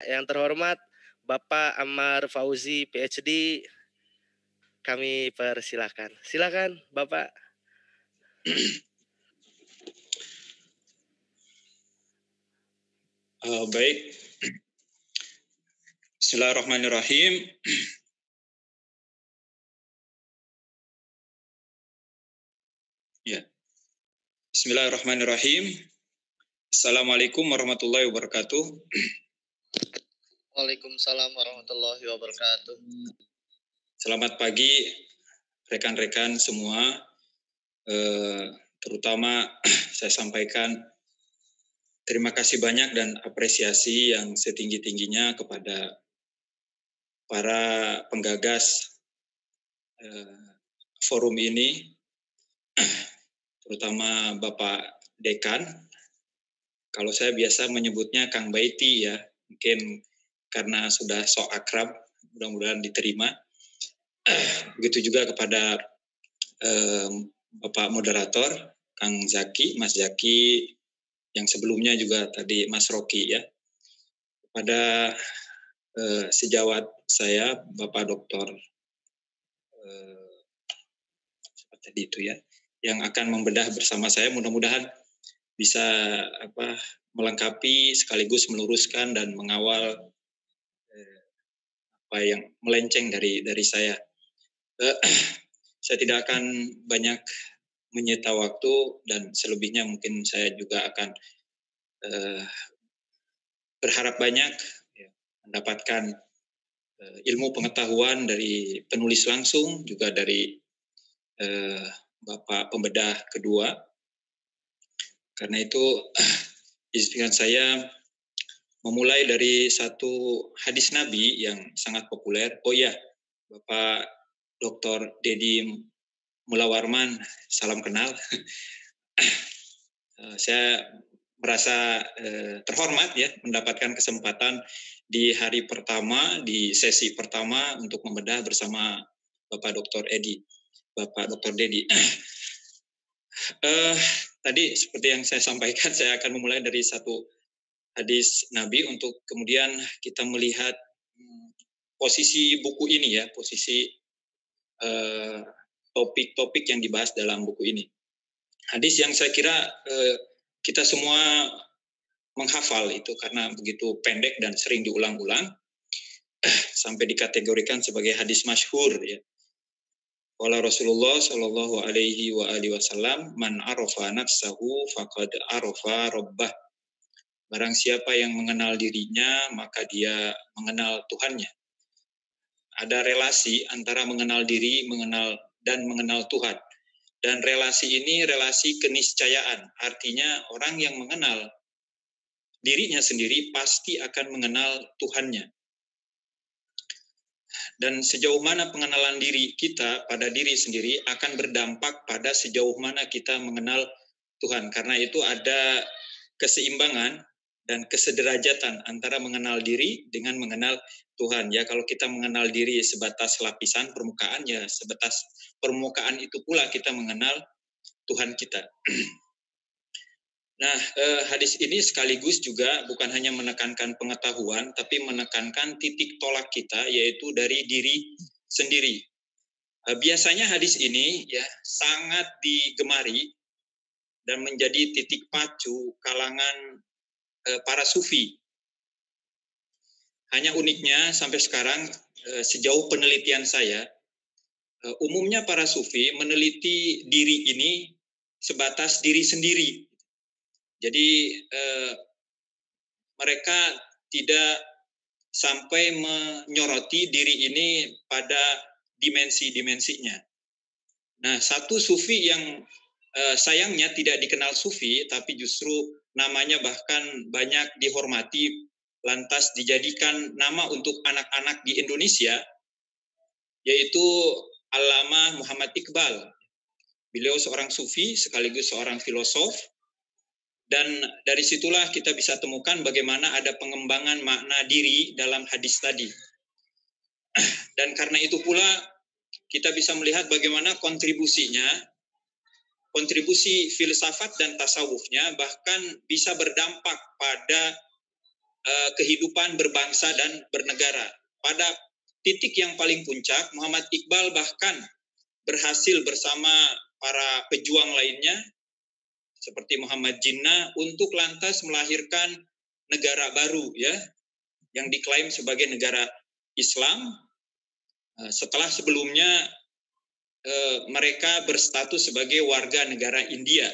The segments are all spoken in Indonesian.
Yang terhormat Bapak Ammar Fauzi PhD, kami persilahkan. Silakan Bapak. Baik. Bismillahirrahmanirrahim. Ya. Bismillahirrahmanirrahim. Assalamualaikum warahmatullahi wabarakatuh. Waalaikumsalam warahmatullahi wabarakatuh. Selamat pagi rekan-rekan semua. Terutama saya sampaikan terima kasih banyak dan apresiasi yang setinggi-tingginya kepada para penggagas forum ini, terutama Bapak Dekan. Kalau saya biasa menyebutnya Kang Baiti ya, mungkin karena sudah sok akrab, mudah-mudahan diterima. Begitu juga kepada Bapak Moderator, Kang Zaki, Mas Zaki, yang sebelumnya juga tadi Mas Rocky ya. Kepada sejawat saya, Bapak Doktor tadi itu ya, yang akan membedah bersama saya, mudah-mudahan bisa melengkapi sekaligus meluruskan dan mengawal apa yang melenceng dari saya. Saya tidak akan banyak menyita waktu dan selebihnya mungkin saya juga akan berharap banyak mendapatkan ilmu pengetahuan dari penulis langsung, juga dari Bapak Pembedah kedua. Karena itu izinkan saya memulai dari satu hadis Nabi yang sangat populer. Oh ya, Bapak Dr. Dedi Mulawarman, salam kenal. Saya merasa terhormat ya mendapatkan kesempatan di hari pertama, di sesi pertama untuk membedah bersama Bapak Dr. Dedi. Tadi seperti yang saya sampaikan, saya akan memulai dari satu hadis Nabi untuk kemudian kita melihat posisi buku ini ya, posisi topik-topik yang dibahas dalam buku ini. Hadis yang saya kira kita semua menghafal itu karena begitu pendek dan sering diulang-ulang sampai dikategorikan sebagai hadis masyhur ya. Qala Rasulullah sallallahu alaihi wasallam, man arafa nafsahu faqad arafa rabbah. Barang siapa yang mengenal dirinya, maka dia mengenal Tuhannya. Ada relasi antara mengenal diri, mengenal Tuhan. Dan relasi ini relasi keniscayaan. Artinya orang yang mengenal dirinya sendiri pasti akan mengenal Tuhannya. Dan sejauh mana pengenalan diri kita pada diri sendiri akan berdampak pada sejauh mana kita mengenal Tuhan. Karena itu ada keseimbangan dan kesederajatan antara mengenal diri dengan mengenal Tuhan. Ya, kalau kita mengenal diri sebatas lapisan permukaan, ya sebatas permukaan itu pula kita mengenal Tuhan kita. Nah, hadis ini sekaligus juga bukan hanya menekankan pengetahuan, tapi menekankan titik tolak kita, yaitu dari diri sendiri. Biasanya hadis ini ya sangat digemari dan menjadi titik pacu kalangan para sufi. Hanya uniknya sampai sekarang, sejauh penelitian saya, umumnya para sufi meneliti diri ini sebatas diri sendiri. Jadi mereka tidak sampai menyoroti diri ini pada dimensi-dimensinya. Nah, satu sufi yang sayangnya tidak dikenal sufi, tapi justru namanya bahkan banyak dihormati, lantas dijadikan nama untuk anak-anak di Indonesia, yaitu Allamah Muhammad Iqbal. Beliau seorang sufi sekaligus seorang filosof. Dan dari situlah kita bisa temukan bagaimana ada pengembangan makna diri dalam hadis tadi. Dan karena itu pula kita bisa melihat bagaimana kontribusi filsafat dan tasawufnya bahkan bisa berdampak pada kehidupan berbangsa dan bernegara. Pada titik yang paling puncak, Muhammad Iqbal bahkan berhasil bersama para pejuang lainnya seperti Muhammad Jinnah untuk lantas melahirkan negara baru ya yang diklaim sebagai negara Islam setelah sebelumnya mereka berstatus sebagai warga negara India.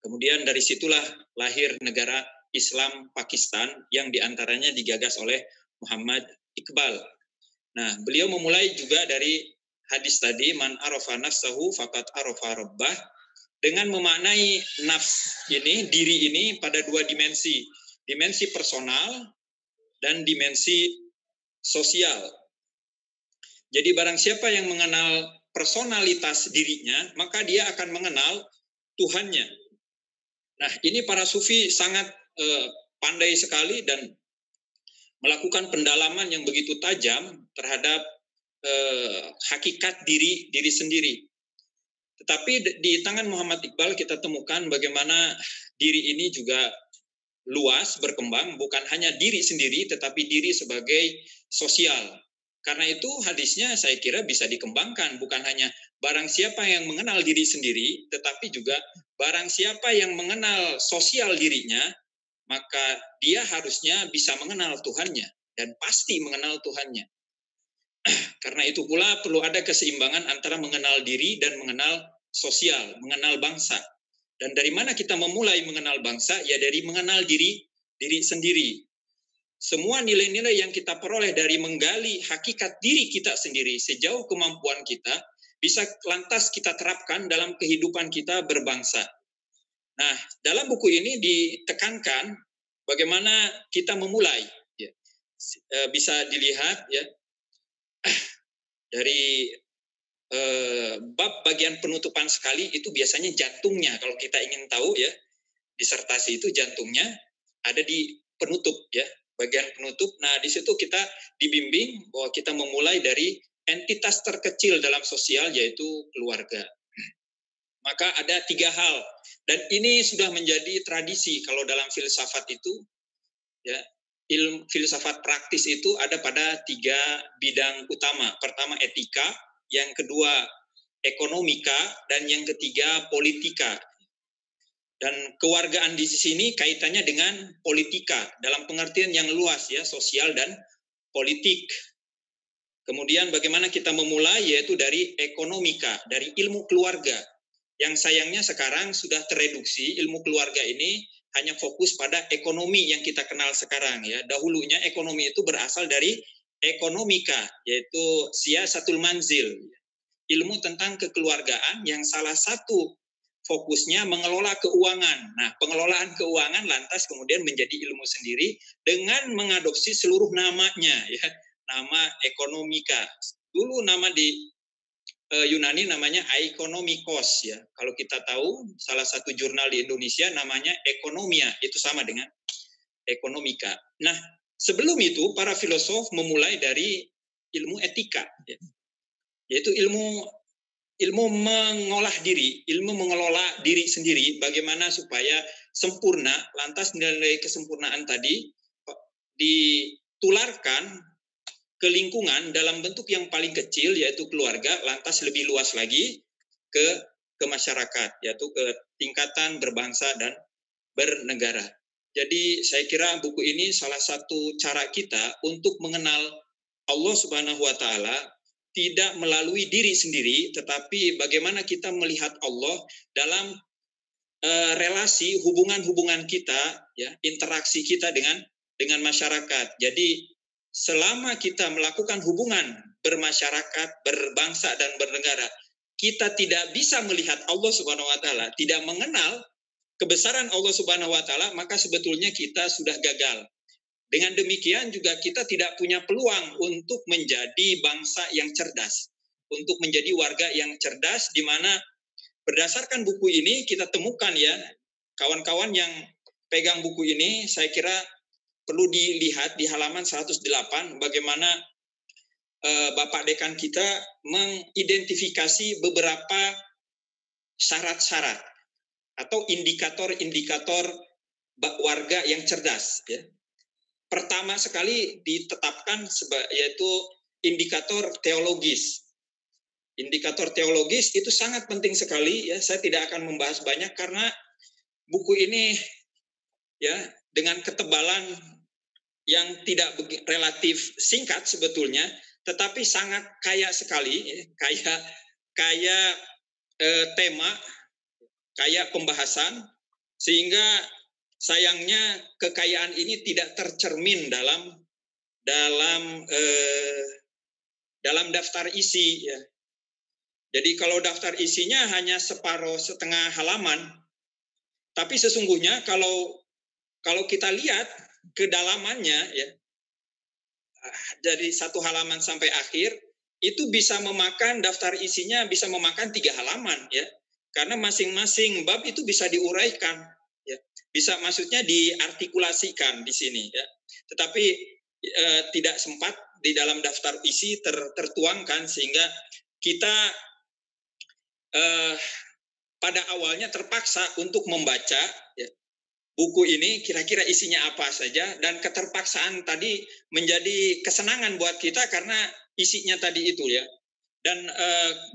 Kemudian dari situlah lahir negara Islam Pakistan yang diantaranya digagas oleh Muhammad Iqbal. Nah, beliau memulai juga dari hadis tadi, man arafa nafsahu faqad arafa rabbah, dengan memaknai nafs ini, diri ini pada dua dimensi, dimensi personal dan dimensi sosial. Jadi barang siapa yang mengenal personalitas dirinya, maka dia akan mengenal Tuhannya. Nah, ini para sufi sangat pandai sekali dan melakukan pendalaman yang begitu tajam terhadap hakikat diri sendiri. Tetapi di tangan Muhammad Iqbal kita temukan bagaimana diri ini juga luas berkembang, bukan hanya diri sendiri tetapi diri sebagai sosial. Karena itu hadisnya saya kira bisa dikembangkan, bukan hanya barang siapa yang mengenal diri sendiri, tetapi juga barang siapa yang mengenal sosial dirinya, maka dia harusnya bisa mengenal Tuhannya dan pasti mengenal Tuhannya. Karena itu pula perlu ada keseimbangan antara mengenal diri dan mengenal sosial, mengenal bangsa. Dan dari mana kita memulai mengenal bangsa? Ya dari mengenal diri sendiri. Semua nilai-nilai yang kita peroleh dari menggali hakikat diri kita sendiri sejauh kemampuan kita bisa lantas kita terapkan dalam kehidupan kita berbangsa. Nah, dalam buku ini ditekankan bagaimana kita memulai. Ya. Bisa dilihat ya dari bab bagian penutupan sekali itu biasanya jantungnya. Kalau kita ingin tahu ya, disertasi itu jantungnya ada di penutup ya, bagian penutup. Nah, di situ kita dibimbing bahwa kita memulai dari entitas terkecil dalam sosial yaitu keluarga. Maka ada 3 hal dan ini sudah menjadi tradisi kalau dalam filsafat itu ya. Ilmu filsafat praktis itu ada pada 3 bidang utama. Pertama etika, yang kedua ekonomika, dan yang ketiga politika. Dan kewargaan di sini kaitannya dengan politika dalam pengertian yang luas ya, sosial dan politik. Kemudian bagaimana kita memulai yaitu dari ekonomika, dari ilmu keluarga. Yang sayangnya sekarang sudah tereduksi ilmu keluarga ini hanya fokus pada ekonomi yang kita kenal sekarang ya. Dahulunya ekonomi itu berasal dari ekonomika yaitu siyasatul manzil. Ilmu tentang kekeluargaan yang salah satu fokusnya mengelola keuangan. Nah, pengelolaan keuangan lantas kemudian menjadi ilmu sendiri dengan mengadopsi seluruh namanya ya. Nama ekonomika. Dulu nama di Yunani namanya Aikonomikos ya. Kalau kita tahu salah satu jurnal di Indonesia namanya Ekonomia, itu sama dengan ekonomika. Nah, sebelum itu para filosof memulai dari ilmu etika ya. Yaitu ilmu mengolah diri, ilmu mengelola diri sendiri bagaimana supaya sempurna, lantas nilai kesempurnaan tadi ditularkan ke lingkungan dalam bentuk yang paling kecil yaitu keluarga, lantas lebih luas lagi ke masyarakat yaitu ke tingkatan berbangsa dan bernegara. Jadi saya kira buku ini salah satu cara kita untuk mengenal Allah Subhanahu wa taala tidak melalui diri sendiri tetapi bagaimana kita melihat Allah dalam relasi hubungan-hubungan kita ya, interaksi kita dengan masyarakat. Jadi selama kita melakukan hubungan bermasyarakat, berbangsa dan bernegara, kita tidak bisa melihat Allah Subhanahu wa taala, tidak mengenal kebesaran Allah Subhanahu wa taala, maka sebetulnya kita sudah gagal. Dengan demikian juga kita tidak punya peluang untuk menjadi bangsa yang cerdas, untuk menjadi warga yang cerdas di mana berdasarkan buku ini kita temukan ya, kawan-kawan yang pegang buku ini saya kira perlu dilihat di halaman 108 bagaimana Bapak Dekan kita mengidentifikasi beberapa syarat-syarat atau indikator-indikator warga yang cerdas ya. pertama sekali ditetapkan yaitu indikator teologis. Indikator teologis itu sangat penting sekali ya. Saya tidak akan membahas banyak karena buku ini ya dengan ketebalan yang tidak relatif singkat sebetulnya, tetapi sangat kaya sekali, ya, kaya tema, kaya pembahasan, sehingga sayangnya kekayaan ini tidak tercermin dalam daftar isi. Ya. Jadi kalau daftar isinya hanya setengah halaman, tapi sesungguhnya kalau kita lihat kedalamannya ya, dari satu halaman sampai akhir itu bisa memakan daftar isinya bisa memakan 3 halaman ya, karena masing-masing bab itu bisa diuraikan ya, bisa maksudnya diartikulasikan di sini ya, tetapi tidak sempat di dalam daftar isi tertuangkan sehingga kita pada awalnya terpaksa untuk membaca ya, buku ini kira-kira isinya apa saja, dan keterpaksaan tadi menjadi kesenangan buat kita karena isinya tadi itu ya. Dan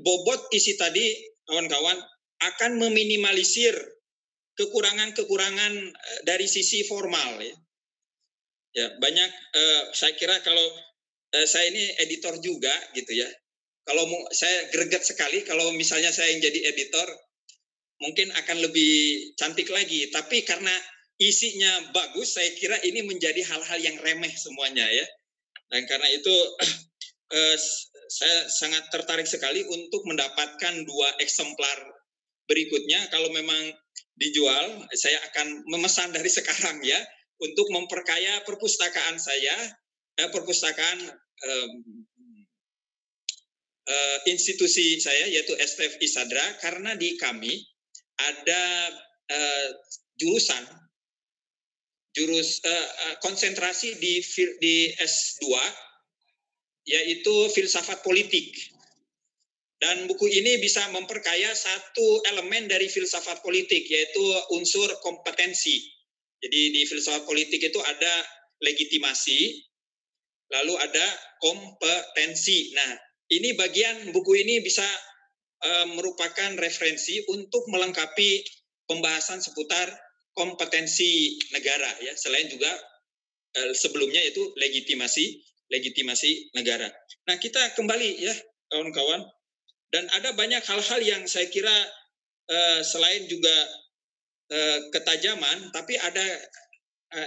bobot isi tadi kawan-kawan akan meminimalisir kekurangan-kekurangan dari sisi formal ya. Ya, banyak saya kira kalau saya ini editor juga gitu ya. Kalau saya greget sekali kalau misalnya saya yang jadi editor, mungkin akan lebih cantik lagi. Tapi karena isinya bagus, saya kira ini menjadi hal-hal yang remeh semuanya ya. Dan karena itu saya sangat tertarik sekali untuk mendapatkan 2 eksemplar berikutnya. Kalau memang dijual, saya akan memesan dari sekarang ya, untuk memperkaya perpustakaan saya, perpustakaan institusi saya yaitu STF Isadra, karena di kami ada konsentrasi di S2 yaitu filsafat politik, dan buku ini bisa memperkaya satu elemen dari filsafat politik yaitu unsur kompetensi. Jadi di filsafat politik itu ada legitimasi, lalu ada kompetensi. Nah, ini bagian buku ini bisa merupakan referensi untuk melengkapi pembahasan seputar kompetensi negara ya, selain juga sebelumnya itu legitimasi negara. Nah, kita kembali ya kawan-kawan, dan ada banyak hal-hal yang saya kira selain juga ketajaman, tapi ada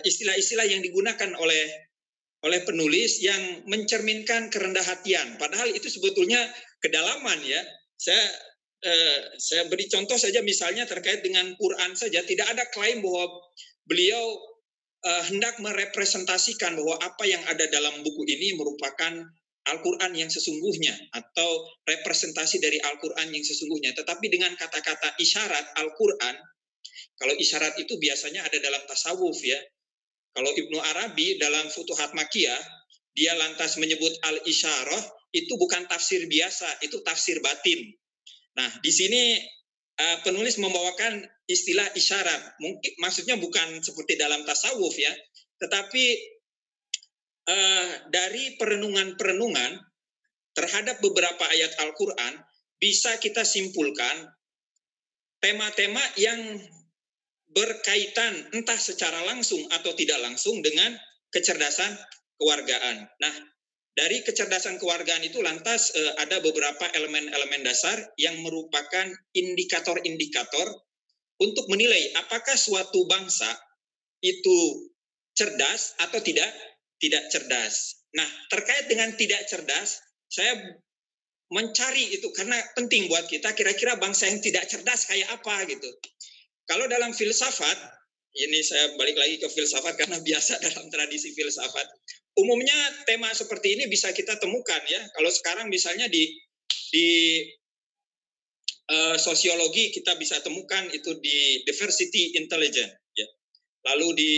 istilah-istilah yang digunakan oleh penulis yang mencerminkan kerendah hatian, padahal itu sebetulnya kedalaman ya. Saya beri contoh saja, misalnya terkait dengan Quran saja, tidak ada klaim bahwa beliau hendak merepresentasikan bahwa apa yang ada dalam buku ini merupakan Al-Quran yang sesungguhnya atau representasi dari Al-Quran yang sesungguhnya, tetapi dengan kata-kata isyarat Al-Quran. Kalau isyarat itu biasanya ada dalam tasawuf ya. Kalau Ibnu Arabi dalam Futuhat Makkiyah, dia lantas menyebut al-isyarah, itu bukan tafsir biasa, itu tafsir batin. Nah, di sini penulis membawakan istilah isyarat. Mungkin maksudnya bukan seperti dalam tasawuf ya, tetapi dari perenungan-perenungan terhadap beberapa ayat Al-Quran bisa kita simpulkan tema-tema yang berkaitan entah secara langsung atau tidak langsung dengan kecerdasan kewargaan. Nah, dari kecerdasan kewargaan itu lantas ada beberapa elemen-elemen dasar yang merupakan indikator-indikator untuk menilai apakah suatu bangsa itu cerdas atau tidak cerdas. Nah, terkait dengan tidak cerdas, saya mencari itu karena penting buat kita, kira-kira bangsa yang tidak cerdas kayak apa gitu. Kalau dalam filsafat, ini saya balik lagi ke filsafat karena biasa dalam tradisi filsafat, umumnya tema seperti ini bisa kita temukan ya. Kalau sekarang misalnya di sosiologi kita bisa temukan itu di diversity intelligence ya. Lalu di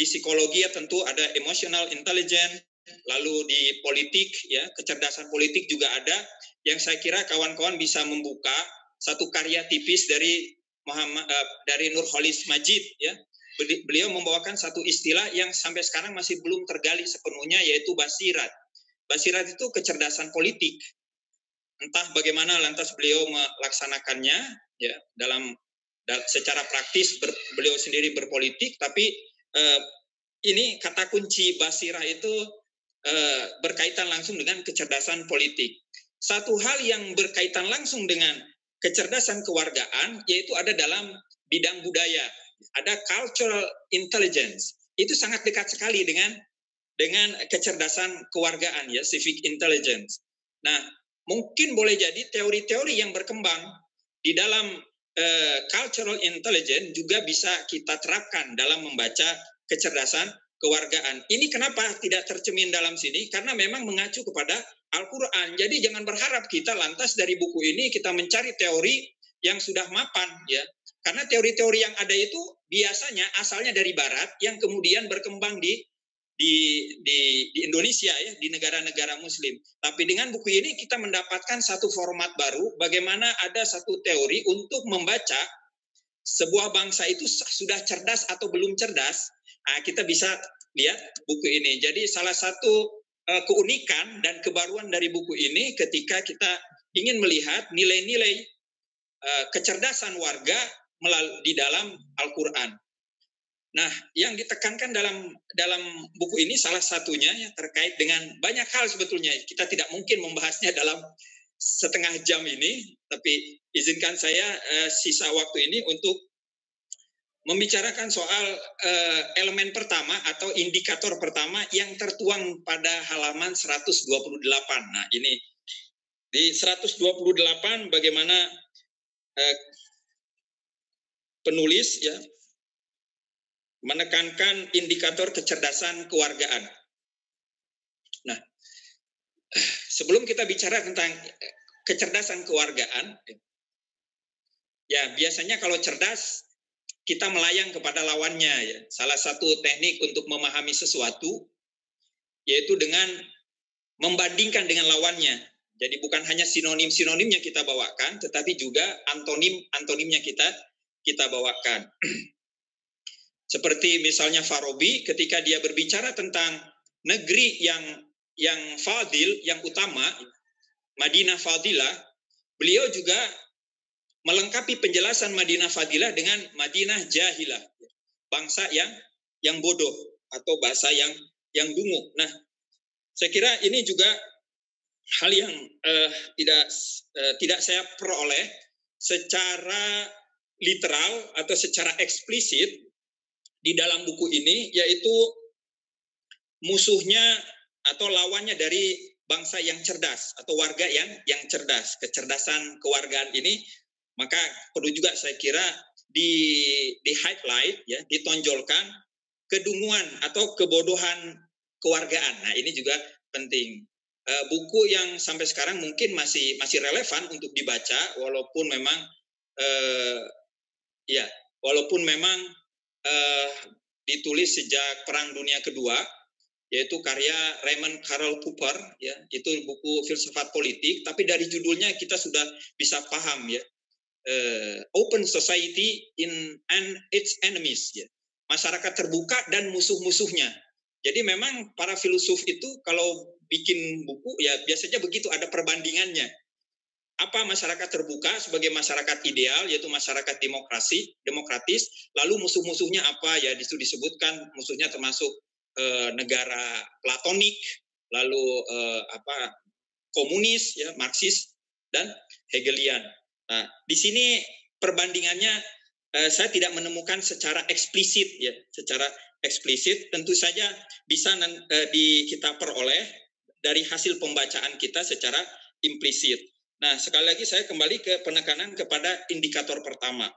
psikologi ya tentu ada emotional intelligence, lalu di politik ya, kecerdasan politik juga ada, yang saya kira kawan-kawan bisa membuka satu karya tipis dari Nurholis Majid ya, beliau membawakan satu istilah yang sampai sekarang masih belum tergali sepenuhnya, yaitu basirat. Basirat itu kecerdasan politik. Entah bagaimana lantas beliau melaksanakannya ya secara praktis beliau sendiri berpolitik, tapi ini kata kunci basirah itu berkaitan langsung dengan kecerdasan politik. Satu hal yang berkaitan langsung dengan kecerdasan kewargaan yaitu ada dalam bidang budaya. Ada cultural intelligence. Itu sangat dekat sekali dengan kecerdasan kewargaan ya, civic intelligence. Nah, mungkin boleh jadi teori-teori yang berkembang di dalam cultural intelligence juga bisa kita terapkan dalam membaca kecerdasan kewargaan. Ini kenapa tidak tercermin dalam sini? Karena memang mengacu kepada Al-Quran. Jadi jangan berharap kita lantas dari buku ini kita mencari teori yang sudah mapan ya. Karena teori-teori yang ada itu biasanya asalnya dari Barat yang kemudian berkembang di Indonesia ya, di negara-negara Muslim. Tapi dengan buku ini kita mendapatkan satu format baru, bagaimana ada satu teori untuk membaca sebuah bangsa itu sudah cerdas atau belum cerdas. Nah, kita bisa lihat buku ini. Jadi salah satu keunikan dan kebaruan dari buku ini ketika kita ingin melihat nilai-nilai kecerdasan warga di dalam Al-Quran. Nah, yang ditekankan dalam buku ini salah satunya ya terkait dengan banyak hal sebetulnya. Kita tidak mungkin membahasnya dalam setengah jam ini, tapi izinkan saya sisa waktu ini untuk membicarakan soal elemen pertama atau indikator pertama yang tertuang pada halaman 128. Nah, ini di 128 bagaimana penulis ya menekankan indikator kecerdasan kewargaan. Nah, sebelum kita bicara tentang kecerdasan kewargaan, ya biasanya kalau cerdas kita melayang kepada lawannya ya. Salah satu teknik untuk memahami sesuatu yaitu dengan membandingkan dengan lawannya. Jadi bukan hanya sinonim-sinonimnya kita bawakan, tetapi juga antonim-antonimnya kita bawakan. Seperti misalnya Farabi ketika dia berbicara tentang negeri yang fadil, yang utama, Madinah Fadilah, beliau juga melengkapi penjelasan Madinah Fadilah dengan Madinah Jahilah, bangsa yang bodoh atau bahasa yang dungu. Nah, saya kira ini juga hal yang tidak saya peroleh secara literal atau secara eksplisit di dalam buku ini, yaitu musuhnya atau lawannya dari bangsa yang cerdas atau warga yang cerdas. Kecerdasan kewargaan ini maka perlu juga saya kira di highlight ya, ditonjolkan kedunguan atau kebodohan kewargaan. Nah, ini juga penting. Buku yang sampai sekarang mungkin masih relevan untuk dibaca walaupun memang ditulis sejak Perang Dunia Kedua, yaitu karya Raymond Carroll Popper ya, itu buku filsafat politik, tapi dari judulnya kita sudah bisa paham ya, open society and its enemies ya, masyarakat terbuka dan musuh-musuhnya. Jadi memang para filsuf itu kalau bikin buku ya biasanya begitu, ada perbandingannya. Apa masyarakat terbuka sebagai masyarakat ideal, yaitu masyarakat demokratis, lalu musuh-musuhnya apa ya, disebutkan musuhnya termasuk negara platonik, lalu komunis ya, Marxis dan Hegelian. Nah, di sini perbandingannya saya tidak menemukan secara eksplisit ya, secara eksplisit tentu saja bisa kita peroleh dari hasil pembacaan kita secara implisit. Nah, sekali lagi saya kembali ke penekanan kepada indikator pertama,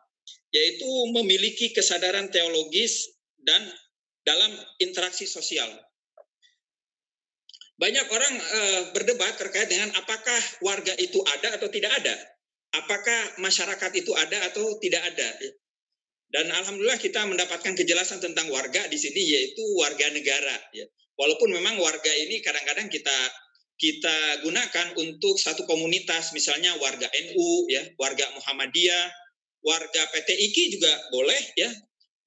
yaitu memiliki kesadaran teologis dan dalam interaksi sosial. Banyak orang berdebat terkait dengan apakah warga itu ada atau tidak ada, apakah masyarakat itu ada atau tidak ada. Dan alhamdulillah kita mendapatkan kejelasan tentang warga di sini, yaitu warga negara. Ya. Walaupun memang warga ini kadang-kadang kita gunakan untuk satu komunitas, misalnya warga NU, ya, warga Muhammadiyah, warga PT IKI juga boleh, ya.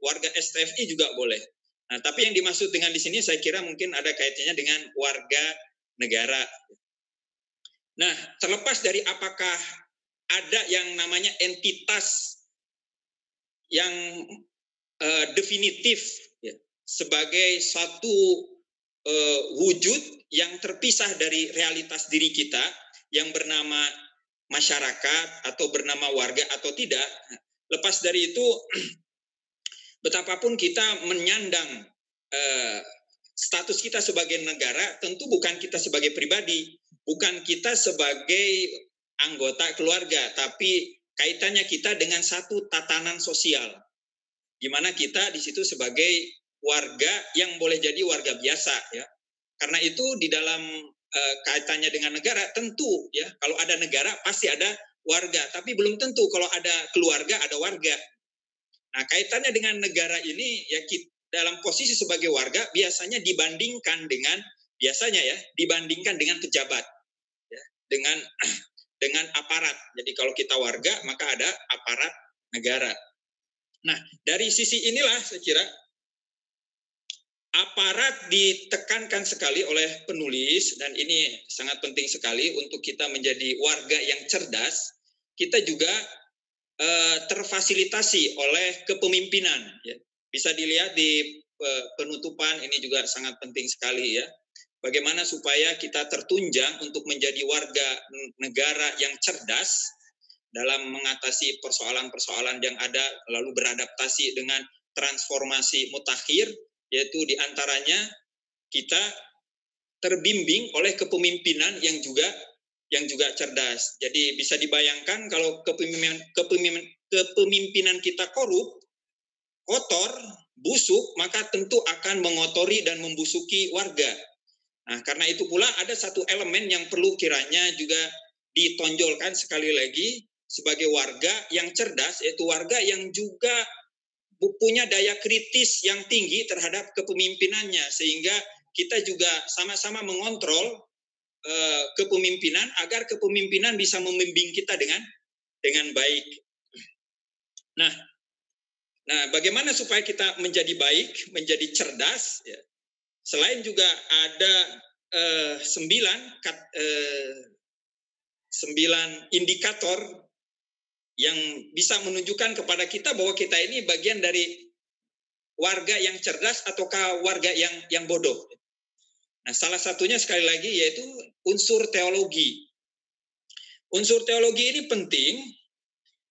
warga STFI juga boleh. Nah, tapi yang dimaksud dengan di sini saya kira mungkin ada kaitannya dengan warga negara. Nah, terlepas dari apakah ada yang namanya entitas yang definitif ya, sebagai satu wujud yang terpisah dari realitas diri kita yang bernama masyarakat atau bernama warga atau tidak. Lepas dari itu, betapapun kita menyandang status kita sebagai negara, tentu bukan kita sebagai pribadi, bukan kita sebagai anggota keluarga, tapi kaitannya kita dengan satu tatanan sosial, di mana kita di situ sebagai warga yang boleh jadi warga biasa, ya. Karena itu di dalam kaitannya dengan negara, tentu ya kalau ada negara pasti ada warga, tapi belum tentu kalau ada keluarga ada warga. Nah, kaitannya dengan negara ini ya dalam posisi sebagai warga biasanya dibandingkan dengan pejabat, ya, dengan aparat. Jadi kalau kita warga maka ada aparat negara. Nah, dari sisi inilah saya kira aparat ditekankan sekali oleh penulis, dan ini sangat penting sekali untuk kita menjadi warga yang cerdas. Kita juga terfasilitasi oleh kepemimpinan. Ya. Bisa dilihat di penutupan, ini juga sangat penting sekali ya. Bagaimana supaya kita tertunjang untuk menjadi warga negara yang cerdas dalam mengatasi persoalan-persoalan yang ada, lalu beradaptasi dengan transformasi mutakhir, yaitu diantaranya kita terbimbing oleh kepemimpinan yang juga cerdas. Jadi bisa dibayangkan kalau kepemimpinan kita korup, kotor, busuk, maka tentu akan mengotori dan membusuki warga. Nah, karena itu pula ada satu elemen yang perlu kiranya juga ditonjolkan sekali lagi sebagai warga yang cerdas, yaitu warga yang juga punya daya kritis yang tinggi terhadap kepemimpinannya, sehingga kita juga sama-sama mengontrol kepemimpinan agar kepemimpinan bisa membimbing kita dengan baik. Nah, bagaimana supaya kita menjadi baik, menjadi cerdas? Ya. Selain juga ada 9 indikator yang bisa menunjukkan kepada kita bahwa kita ini bagian dari warga yang cerdas ataukah warga yang bodoh. Nah, salah satunya sekali lagi yaitu unsur teologi. Unsur teologi ini penting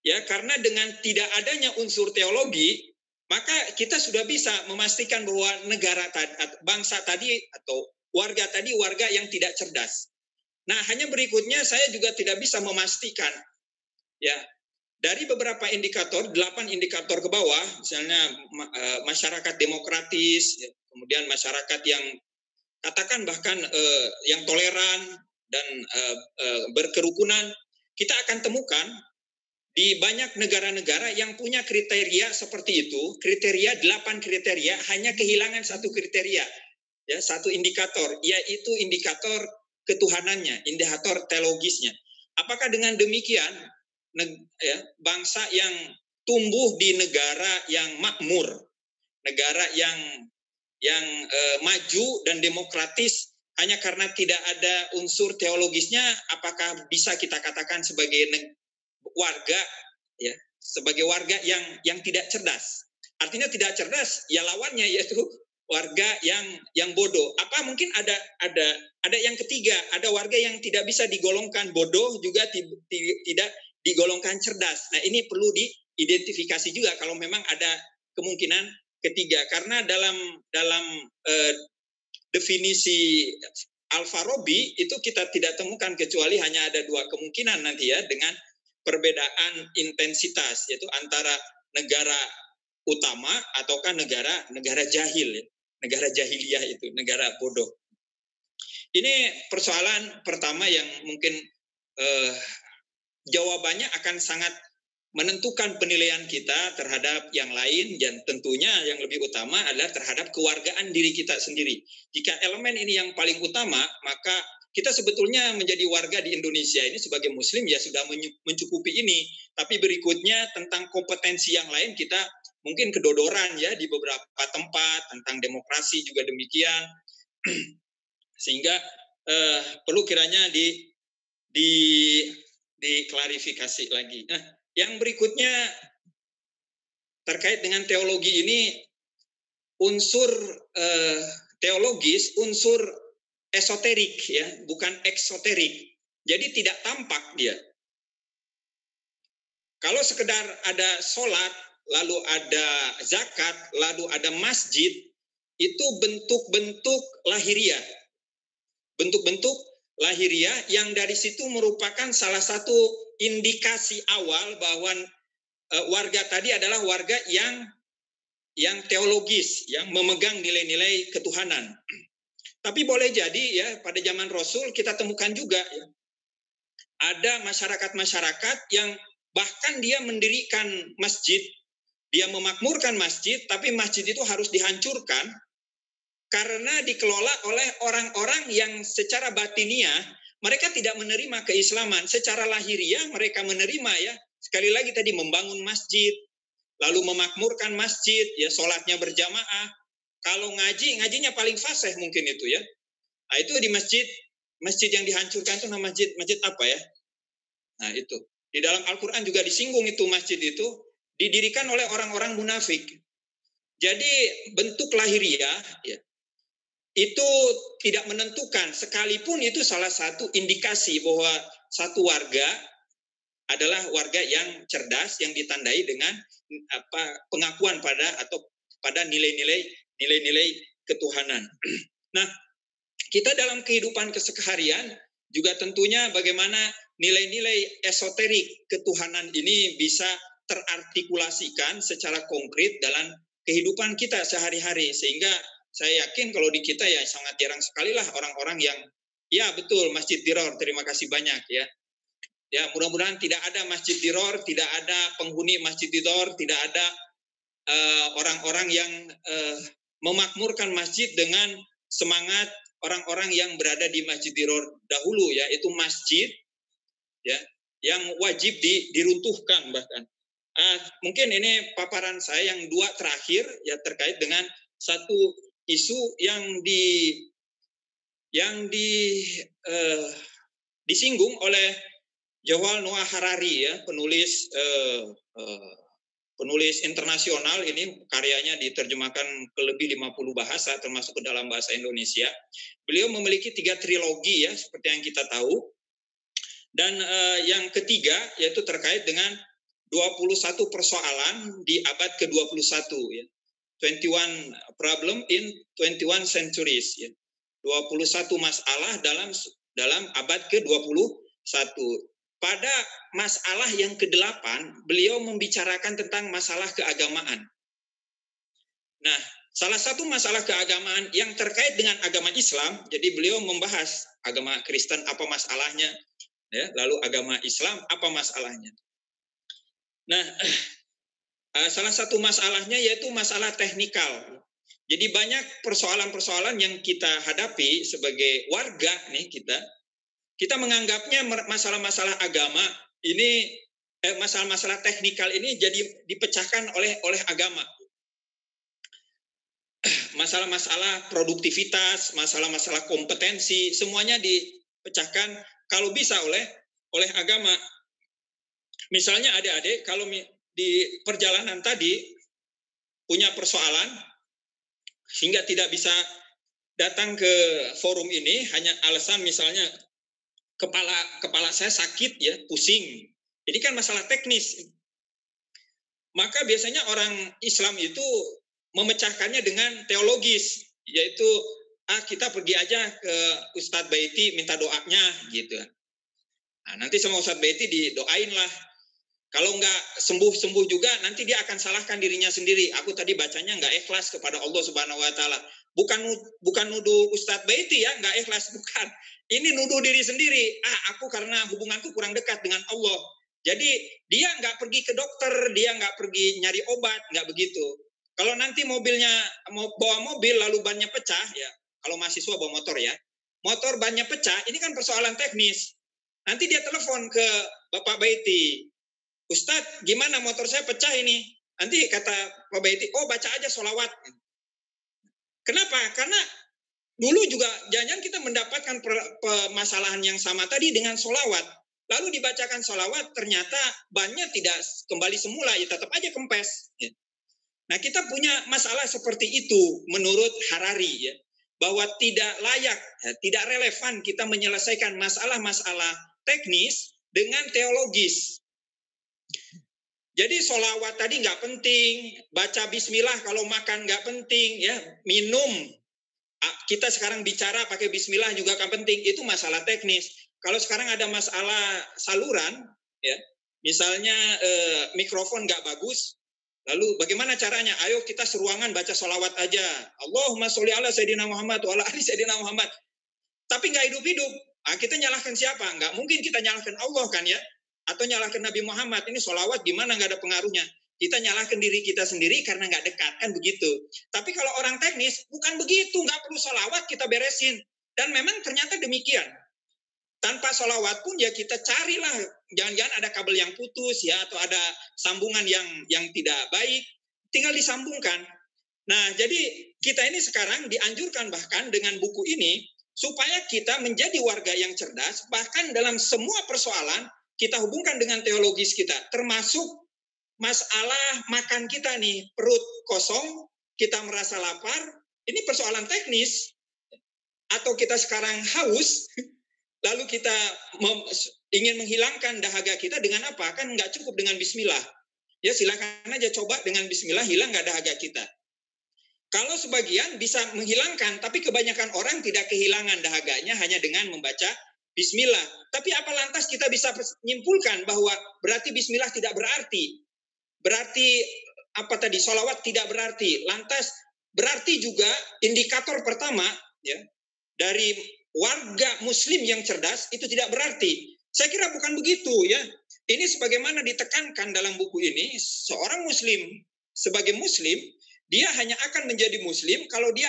ya, karena dengan tidak adanya unsur teologi, maka kita sudah bisa memastikan bahwa bangsa tadi atau warga tadi warga yang tidak cerdas. Nah, hanya berikutnya saya juga tidak bisa memastikan ya, dari beberapa indikator, 8 indikator ke bawah, misalnya masyarakat demokratis, ya, kemudian masyarakat yang katakan bahkan yang toleran dan berkerukunan, kita akan temukan di banyak negara-negara yang punya kriteria seperti itu, 8 kriteria, hanya kehilangan satu kriteria, ya, satu indikator, yaitu indikator ketuhanannya, indikator teologisnya. Apakah dengan demikian bangsa yang tumbuh di negara yang makmur, negara yang maju dan demokratis, hanya karena tidak ada unsur teologisnya, apakah bisa kita katakan sebagai warga ya, sebagai warga yang tidak cerdas? Artinya tidak cerdas ya lawannya yaitu warga yang bodoh. Apa mungkin ada yang ketiga, ada warga yang tidak bisa digolongkan bodoh juga tidak digolongkan cerdas. Nah, ini perlu diidentifikasi juga kalau memang ada kemungkinan ketiga, karena dalam definisi Al-Farabi itu kita tidak temukan kecuali hanya ada 2 kemungkinan nanti ya, dengan perbedaan intensitas, yaitu antara negara utama ataukah negara jahil, ya. Negara jahiliyah itu, negara bodoh. Ini persoalan pertama yang mungkin jawabannya akan sangat menentukan penilaian kita terhadap yang lain, dan tentunya yang lebih utama adalah terhadap kewargaan diri kita sendiri. Jika elemen ini yang paling utama, maka kita sebetulnya menjadi warga di Indonesia ini sebagai muslim ya sudah mencukupi ini. Tapi berikutnya tentang kompetensi yang lain kita mungkin kedodoran ya di beberapa tempat, tentang demokrasi juga demikian. Sehingga perlu kiranya diklarifikasi lagi. Nah, yang berikutnya terkait dengan teologi ini, unsur teologis, unsur esoterik ya, bukan eksoterik. Jadi tidak tampak dia. Kalau sekedar ada sholat, lalu ada zakat, lalu ada masjid, itu bentuk-bentuk lahiriah. Bentuk-bentuk lahiriah yang dari situ merupakan salah satu indikasi awal bahwa warga tadi adalah warga yang teologis, yang memegang nilai-nilai ketuhanan. Tapi boleh jadi ya pada zaman Rasul kita temukan juga ya, ada masyarakat-masyarakat yang bahkan dia mendirikan masjid, dia memakmurkan masjid, tapi masjid itu harus dihancurkan karena dikelola oleh orang-orang yang secara batiniah mereka tidak menerima keislaman. Secara lahiriah mereka menerima ya, sekali lagi tadi membangun masjid, lalu memakmurkan masjid, ya sholatnya berjamaah. Kalau ngajinya paling fasih mungkin itu ya. Nah, itu di masjid yang dihancurkan itu nama masjid apa ya? Nah, itu. Di dalam Al-Qur'an juga disinggung itu masjid itu didirikan oleh orang-orang munafik. Jadi bentuk lahiriah ya, itu tidak menentukan, sekalipun itu salah satu indikasi bahwa satu warga adalah warga yang cerdas yang ditandai dengan pengakuan pada nilai-nilai ketuhanan. Nah, kita dalam kehidupan keseharian juga tentunya bagaimana nilai-nilai esoterik ketuhanan ini bisa terartikulasikan secara konkret dalam kehidupan kita sehari-hari, sehingga saya yakin kalau di kita ya sangat jarang sekali lah orang-orang yang ya betul masjid diror, terima kasih banyak ya. Ya mudah-mudahan tidak ada masjid diror, tidak ada penghuni masjid diror, tidak ada orang-orang yang memakmurkan masjid dengan semangat orang-orang yang berada di masjid diror dahulu ya, itu masjid ya yang wajib diruntuhkan bahkan. Mungkin ini paparan saya yang dua terakhir ya terkait dengan satu isu yang disinggung oleh Yuval Noah Harari ya, penulis internasional ini, karyanya diterjemahkan ke lebih 50 bahasa termasuk ke dalam bahasa Indonesia. Beliau memiliki 3 trilogi ya seperti yang kita tahu. Dan yang ketiga yaitu terkait dengan 21 persoalan di abad ke-21 ya. 21 problem in 21 centuries ya. 21 masalah dalam abad ke-21. Pada masalah yang ke-8 beliau membicarakan tentang masalah keagamaan. Nah, salah satu masalah keagamaan yang terkait dengan agama Islam, jadi beliau membahas agama Kristen apa masalahnya, ya, lalu agama Islam apa masalahnya. Nah, salah satu masalahnya yaitu masalah teknikal. Jadi banyak persoalan-persoalan yang kita hadapi sebagai warga nih kita menganggapnya masalah-masalah agama ini masalah-masalah teknikal ini jadi dipecahkan oleh agama. Masalah-masalah produktivitas, masalah-masalah kompetensi, semuanya dipecahkan kalau bisa oleh agama. Misalnya adik-adik kalau di perjalanan tadi punya persoalan sehingga tidak bisa datang ke forum ini, hanya alasan misalnya kepala saya sakit ya, pusing. Jadi kan masalah teknis. Maka biasanya orang Islam itu memecahkannya dengan teologis, yaitu kita pergi aja ke Ustadz Baiti minta doanya gitu. Nah, nanti sama Ustadz Baiti didoain lah. Kalau nggak sembuh juga, nanti dia akan salahkan dirinya sendiri. Aku tadi bacanya nggak ikhlas kepada Allah Subhanahu Wa Taala. Bukan nuduh Ustadz Baiti ya, nggak ikhlas, bukan. Ini nuduh diri sendiri. Aku karena hubunganku kurang dekat dengan Allah. Jadi dia nggak pergi ke dokter, dia nggak pergi nyari obat, nggak begitu. Kalau nanti mobilnya mau bawa mobil lalu bannya pecah ya, kalau mahasiswa bawa motor ya, motor bannya pecah, ini kan persoalan teknis. Nanti dia telepon ke Bapak Baiti, Ustadz, gimana motor saya pecah ini? Nanti kata Pak Baiti, oh baca aja sholawat. Kenapa? Karena dulu juga jangan kita mendapatkan permasalahan yang sama tadi dengan sholawat. Lalu dibacakan sholawat, ternyata bannya tidak kembali semula, ya tetap aja kempes. Ya. Nah kita punya masalah seperti itu menurut Harari, ya, bahwa tidak layak, ya, tidak relevan kita menyelesaikan masalah-masalah teknis dengan teologis. Jadi sholawat tadi nggak penting, baca bismillah kalau makan nggak penting, ya, minum. Kita sekarang bicara pakai bismillah juga kan penting, itu masalah teknis. Kalau sekarang ada masalah saluran, ya, misalnya mikrofon nggak bagus, lalu bagaimana caranya? Ayo kita seruangan baca sholawat aja. Allahumma sholli ala sayyidina Muhammad wa ala ali sayyidina Muhammad. Tapi nggak hidup-hidup. Kita nyalahkan siapa? Nggak mungkin kita nyalahkan Allah kan ya? Atau nyalahkan Nabi Muhammad. Ini sholawat gimana nggak ada pengaruhnya? Kita nyalahkan diri kita sendiri karena nggak dekat, kan begitu. Tapi kalau orang teknis, bukan begitu. Nggak perlu sholawat, kita beresin. Dan memang ternyata demikian. Tanpa sholawat pun ya kita carilah. Jangan-jangan ada kabel yang putus ya, atau ada sambungan yang tidak baik. Tinggal disambungkan. Nah, jadi kita ini sekarang dianjurkan bahkan dengan buku ini, supaya kita menjadi warga yang cerdas, bahkan dalam semua persoalan, kita hubungkan dengan teologis kita, termasuk masalah makan kita nih, perut kosong, kita merasa lapar, ini persoalan teknis. Atau kita sekarang haus, lalu kita ingin menghilangkan dahaga kita dengan apa? Kan nggak cukup dengan bismillah. Ya silakan aja coba dengan bismillah, hilang nggak dahaga kita. Kalau sebagian bisa menghilangkan, tapi kebanyakan orang tidak kehilangan dahaganya hanya dengan membaca bismillah. Tapi apa lantas kita bisa menyimpulkan bahwa berarti bismillah tidak berarti? Berarti apa tadi? Sholawat tidak berarti. Lantas berarti juga indikator pertama ya dari warga Muslim yang cerdas itu tidak berarti. Saya kira bukan begitu ya. Ini sebagaimana ditekankan dalam buku ini, seorang Muslim sebagai Muslim dia hanya akan menjadi Muslim kalau dia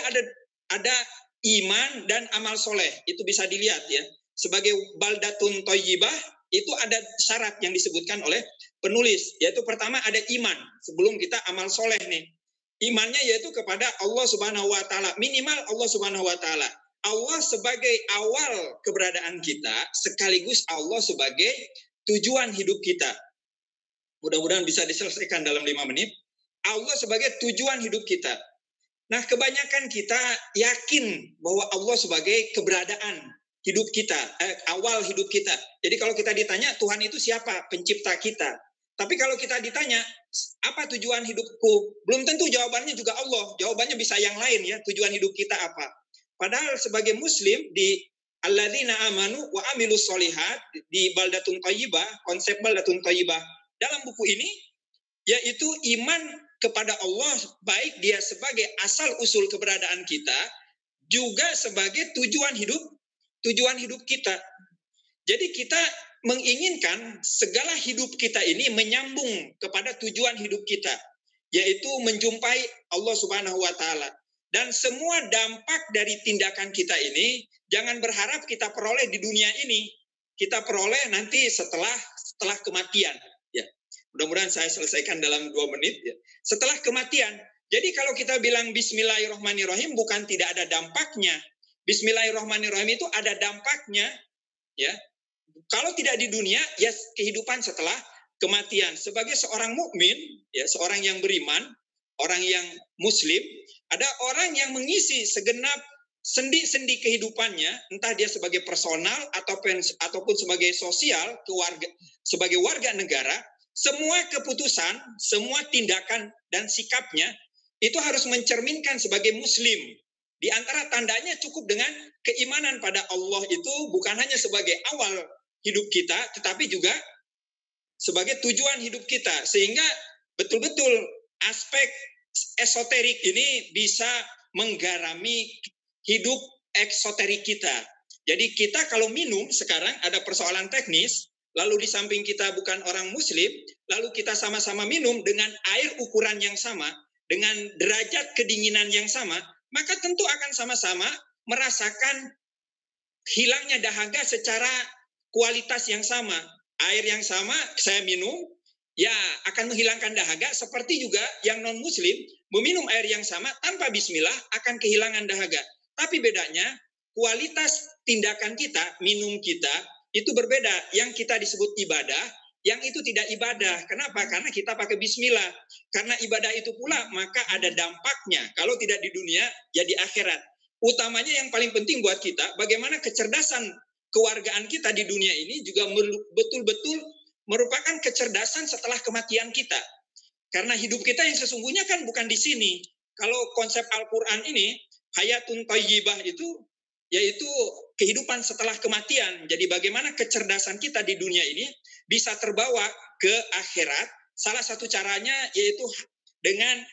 ada iman dan amal soleh. Itu bisa dilihat ya. Sebagai baldatun thayyibah itu ada syarat yang disebutkan oleh penulis, yaitu pertama ada iman sebelum kita amal soleh nih. Imannya yaitu kepada Allah Subhanahu Wa Taala, minimal Allah Subhanahu Wa Taala. Allah sebagai awal keberadaan kita, sekaligus Allah sebagai tujuan hidup kita. Mudah-mudahan bisa diselesaikan dalam 5 menit. Allah sebagai tujuan hidup kita. Nah, kebanyakan kita yakin bahwa Allah sebagai keberadaan hidup kita, awal hidup kita. Jadi kalau kita ditanya, Tuhan itu siapa? Pencipta kita. Tapi kalau kita ditanya, apa tujuan hidupku? Belum tentu jawabannya juga Allah. Jawabannya bisa yang lain ya, tujuan hidup kita apa? Padahal sebagai Muslim, di alladzina amanu wa amilus solihat, di baldatun thayyibah, konsep baldatun thayyibah, dalam buku ini, yaitu iman kepada Allah, baik dia sebagai asal usul keberadaan kita, juga sebagai tujuan hidup kita. Jadi kita menginginkan segala hidup kita ini menyambung kepada tujuan hidup kita, yaitu menjumpai Allah Subhanahu Wa Taala. Dan semua dampak dari tindakan kita ini jangan berharap kita peroleh di dunia ini, kita peroleh nanti setelah kematian. Ya, mudah-mudahan saya selesaikan dalam 2 menit. Ya. Setelah kematian. Jadi kalau kita bilang Bismillahirrahmanirrahim bukan tidak ada dampaknya. Bismillahirrahmanirrahim itu ada dampaknya. Ya, kalau tidak di dunia, ya kehidupan setelah kematian. Sebagai seorang mukmin, ya seorang yang beriman, orang yang Muslim, ada orang yang mengisi segenap sendi-sendi kehidupannya, entah dia sebagai personal ataupun sebagai sosial, sebagai warga negara, semua keputusan, semua tindakan dan sikapnya itu harus mencerminkan sebagai Muslim. Di antara tandanya cukup dengan keimanan pada Allah itu bukan hanya sebagai awal hidup kita, tetapi juga sebagai tujuan hidup kita. Sehingga betul-betul aspek esoterik ini bisa menggarami hidup eksoterik kita. Jadi kita kalau minum sekarang ada persoalan teknis, lalu di samping kita bukan orang Muslim, lalu kita sama-sama minum dengan air ukuran yang sama, dengan derajat kedinginan yang sama, maka tentu akan sama-sama merasakan hilangnya dahaga secara kualitas yang sama. Air yang sama saya minum, ya akan menghilangkan dahaga, seperti juga yang non-muslim meminum air yang sama tanpa bismillah akan kehilangan dahaga. Tapi bedanya kualitas tindakan kita, minum kita itu berbeda. Yang kita disebut ibadah, yang itu tidak ibadah. Kenapa? Karena kita pakai bismillah. Karena ibadah itu pula maka ada dampaknya. Kalau tidak di dunia, ya di akhirat. Utamanya yang paling penting buat kita, bagaimana kecerdasan kewargaan kita di dunia ini juga betul-betul merupakan kecerdasan setelah kematian kita. Karena hidup kita yang sesungguhnya kan bukan di sini. Kalau konsep Al-Quran ini, hayatun thayyibah itu, yaitu kehidupan setelah kematian. Jadi bagaimana kecerdasan kita di dunia ini bisa terbawa ke akhirat. Salah satu caranya yaitu dengan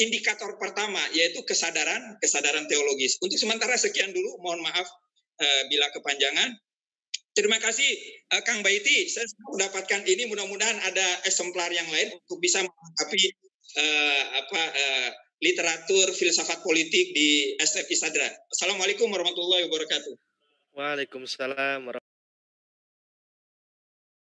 indikator pertama, yaitu kesadaran teologis. Untuk sementara sekian dulu, mohon maaf bila kepanjangan. Terima kasih Kang Baiti, saya mendapatkan ini, mudah-mudahan ada eksemplar yang lain untuk bisa melengkapi literatur filsafat politik di SF Isadra. Assalamualaikum warahmatullahi wabarakatuh. Waalaikumsalam